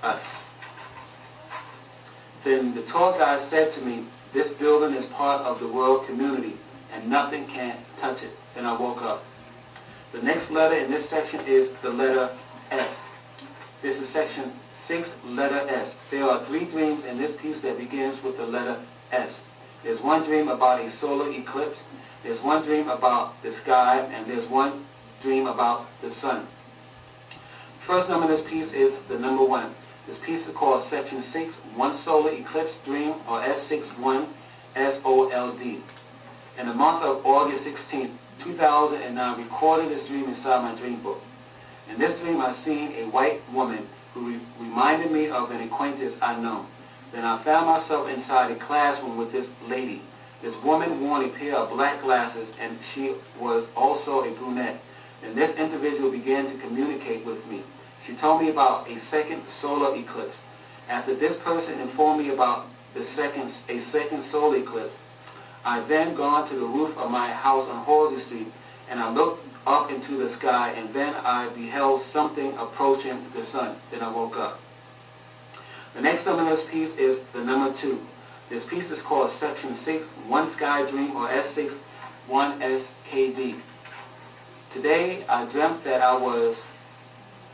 us. Then the tour guide said to me, this building is part of the world community and nothing can touch it. Then I woke up. The next letter in this section is the letter S. This is section 6, letter S. There are 3 dreams in this piece that begins with the letter S. There's one dream about a solar eclipse. There's one dream about the sky, and there's one dream about the sun. First number in this piece is the number 1. This piece is called section 6, one solar eclipse dream, or S61, SOLD. In the month of August 16, 2009, recorded this dream inside my dream book. In this dream, I seen a white woman who reminded me of an acquaintance I know. Then I found myself inside a classroom with this lady. This woman wore a pair of black glasses, and she was also a brunette. And this individual began to communicate with me. She told me about a second solar eclipse. After this person informed me about a second solar eclipse, I then gone to the roof of my house on Halsey Street, and I looked up into the sky, and then I beheld something approaching the sun. Then I woke up. The next number in this piece is the number 2. This piece is called section 6, one sky dream, or S6, 1SKD. Today I dreamt that I was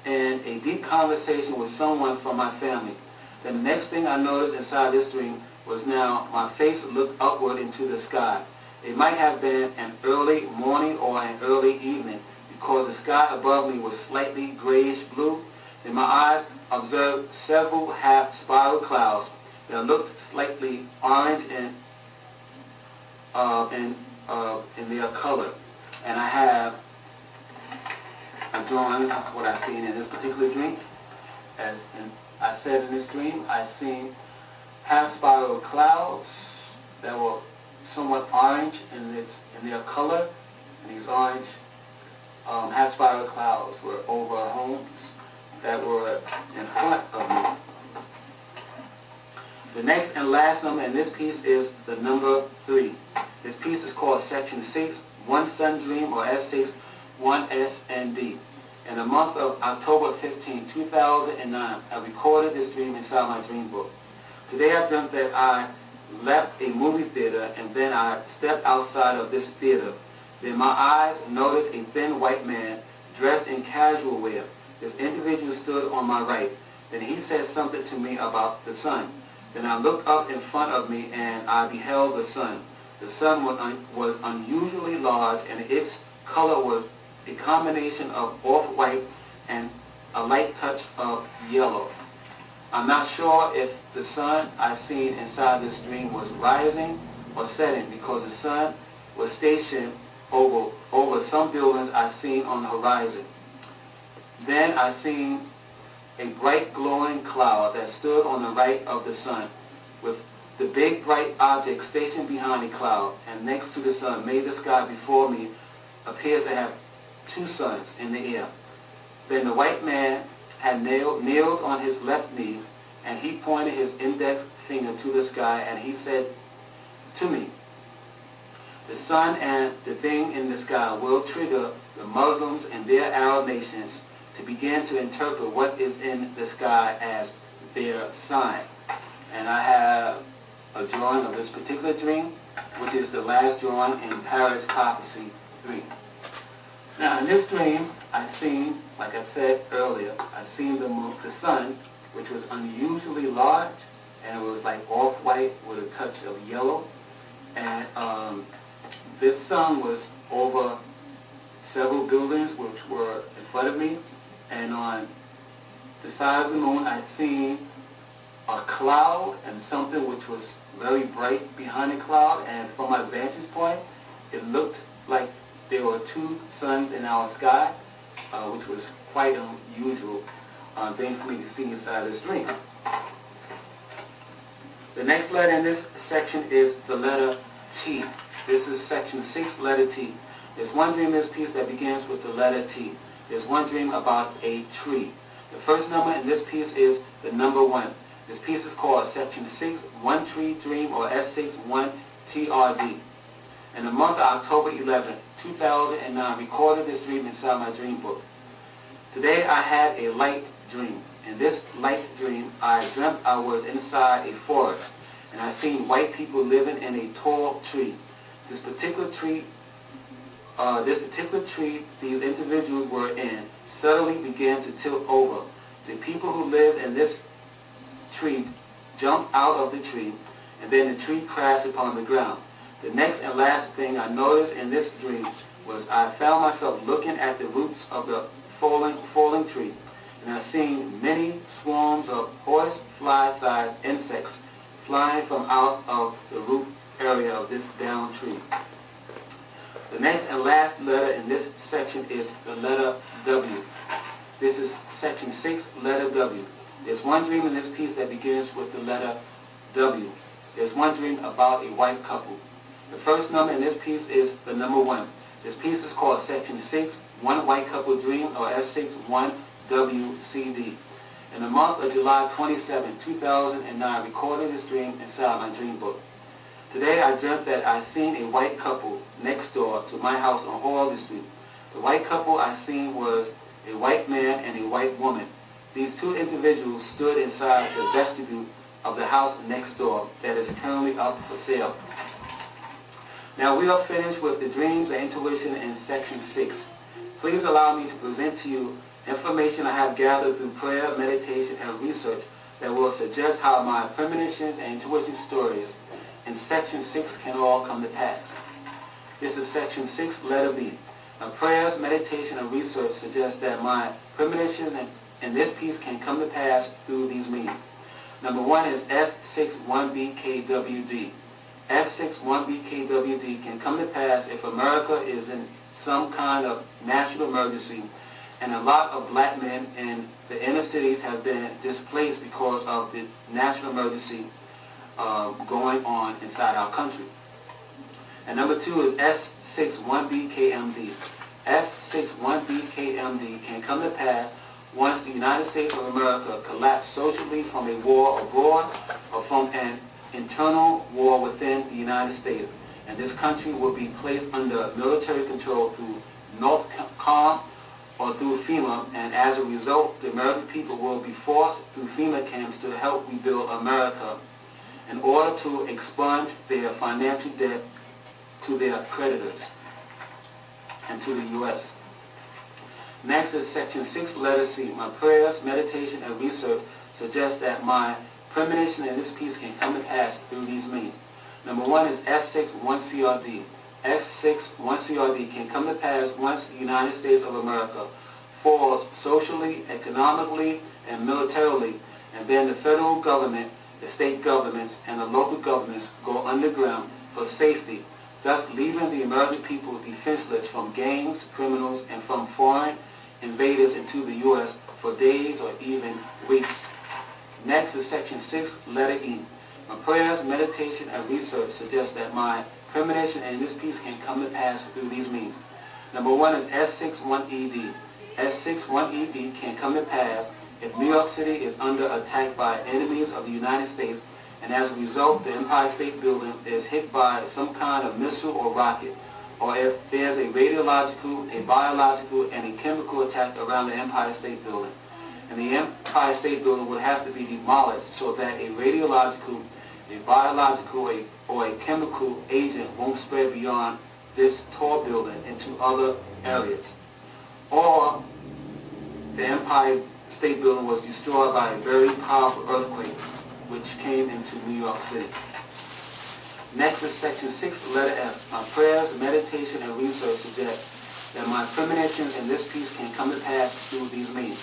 in a deep conversation with someone from my family. The next thing I noticed inside this dream was now my face looked upward into the sky. It might have been an early morning or an early evening, because the sky above me was slightly grayish blue. Then my eyes observed several half-spiral clouds that looked slightly orange in their color. And I have a drawing of what I seen in this particular dream. As I said in this dream, I seen half-spiral clouds that were somewhat orange in their color, and these orange half-spiral clouds were over homes that were in front of me. The next and last number in this piece is the number 3. This piece is called section 6, one sun dream, or S6, 1SND. In the month of October 15, 2009, I recorded this dream inside my dream book. Today I dreamt that I left a movie theater, and then I stepped outside of this theater. Then my eyes noticed a thin white man dressed in casual wear. This individual stood on my right. Then he said something to me about the sun. Then I looked up in front of me, and I beheld the sun. The sun was unusually large, and its color was a combination of off-white and a light touch of yellow. I'm not sure if the sun I seen inside this dream was rising or setting, because the sun was stationed over some buildings I seen on the horizon. Then I seen a bright glowing cloud that stood on the right of the sun, with the big bright object stationed behind the cloud, and next to the sun made the sky before me appear to have 2 suns in the air. Then the white man had nailed on his left knee, and he pointed his index finger to the sky, and he said to me, the sun and the thing in the sky will trigger the Muslims and their Arab nations to begin to interpret what is in the sky as their sign. And I have a drawing of this particular dream, which is the last drawing in Parrish Prophecy 3. Now in this dream, I seen, like I said earlier, I seen the sun, which was unusually large, and it was like off-white with a touch of yellow. And this sun was over several buildings which were in front of me. And on the side of the moon, I seen a cloud and something which was very bright behind the cloud. And from my vantage point, it looked like there were 2 suns in our sky, which was quite unusual thing for me to see inside this dream. The next letter in this section is the letter T. This is section 6, letter T. There's one dream in this piece that begins with the letter T. There's one dream about a tree. The first number in this piece is the number 1. This piece is called section 6, one tree dream, or S6, 1TRD. In the month of October 11, 2009, recorded this dream inside my dream book. Today I had a light dream. In this light dream, I dreamt I was inside a forest, and I seen white people living in a tall tree. This particular tree these individuals were in suddenly began to tilt over. The people who lived in this tree jumped out of the tree, and then the tree crashed upon the ground. The next and last thing I noticed in this dream was I found myself looking at the roots of the falling tree, and I seen many swarms of horsefly-sized insects flying from out of the root area of this down tree. The next and last letter in this section is the letter W. This is section 6, letter W. There's one dream in this piece that begins with the letter W. There's one dream about a white couple. The first number in this piece is the number 1. This piece is called section 6, One White Couple Dream, or S61WCD. In the month of July 27, 2009, I recorded this dream inside my dream book. Today I dreamt that I seen a white couple next door to my house on Hawley Street. The white couple I seen was a white man and a white woman. These two individuals stood inside the vestibule of the house next door that is currently up for sale. Now we are finished with the dreams and intuition in section 6. Please allow me to present to you information I have gathered through prayer, meditation, and research that will suggest how my premonitions and intuition stories in section 6 can all come to pass. This is section 6, letter B. Now, prayers, meditation, and research suggest that my premonitions in this piece can come to pass through these means. Number 1 is S61BKWD. S61BKWD can come to pass if America is in some kind of national emergency and a lot of black men in the inner cities have been displaced because of the national emergency going on inside our country. And number 2 is S61BKMD. S61BKMD can come to pass once the United States of America collapsed socially from a war abroad or from an internal war within the United States, and this country will be placed under military control through NORTHCOM or through FEMA, and as a result, the American people will be forced through FEMA camps to help rebuild America in order to expunge their financial debt to their creditors and to the U.S. Next is section 6, letter C. My prayers, meditation, and research suggest that my premonition in this piece can come to pass through these means. Number 1 is S61CRD. S61CRD can come to pass once the United States of America falls socially, economically, and militarily, and then the federal government, the state governments, and the local governments go underground for safety, thus leaving the American people defenseless from gangs, criminals, and from foreign invaders into the U.S. for days or even weeks. Next is section 6, letter E. My prayers, meditation, and research suggest that my premonition in this piece can come to pass through these means. Number 1 is S61ED. S61ED can come to pass if New York City is under attack by enemies of the United States, and as a result, the Empire State Building is hit by some kind of missile or rocket, or if there's a radiological, a biological, and a chemical attack around the Empire State Building. And the Empire State Building would have to be demolished so that a radiological, a biological, or a chemical agent won't spread beyond this tall building into other areas. Or the Empire State Building was destroyed by a very powerful earthquake which came into New York City. Next is section 6, letter F. My prayers, meditation, and research suggest that my premonitions in this piece can come to pass through these means.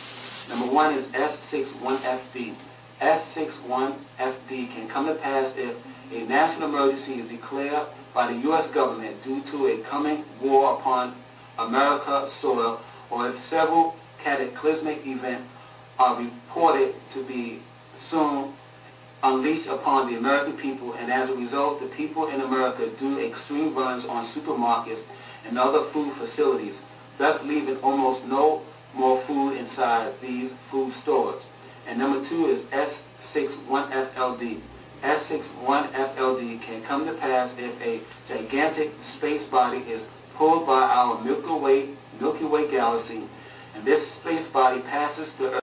Number 1 is S61FD. S61FD can come to pass if a national emergency is declared by the U.S. government due to a coming war upon America's soil, or if several cataclysmic events are reported to be soon unleashed upon the American people, and as a result, the people in America do extreme runs on supermarkets and other food facilities, thus leaving almost no more food inside these food stores. And number 2 is S61FLD. S61FLD can come to pass if a gigantic space body is pulled by our Milky Way galaxy, and this space body passes the Earth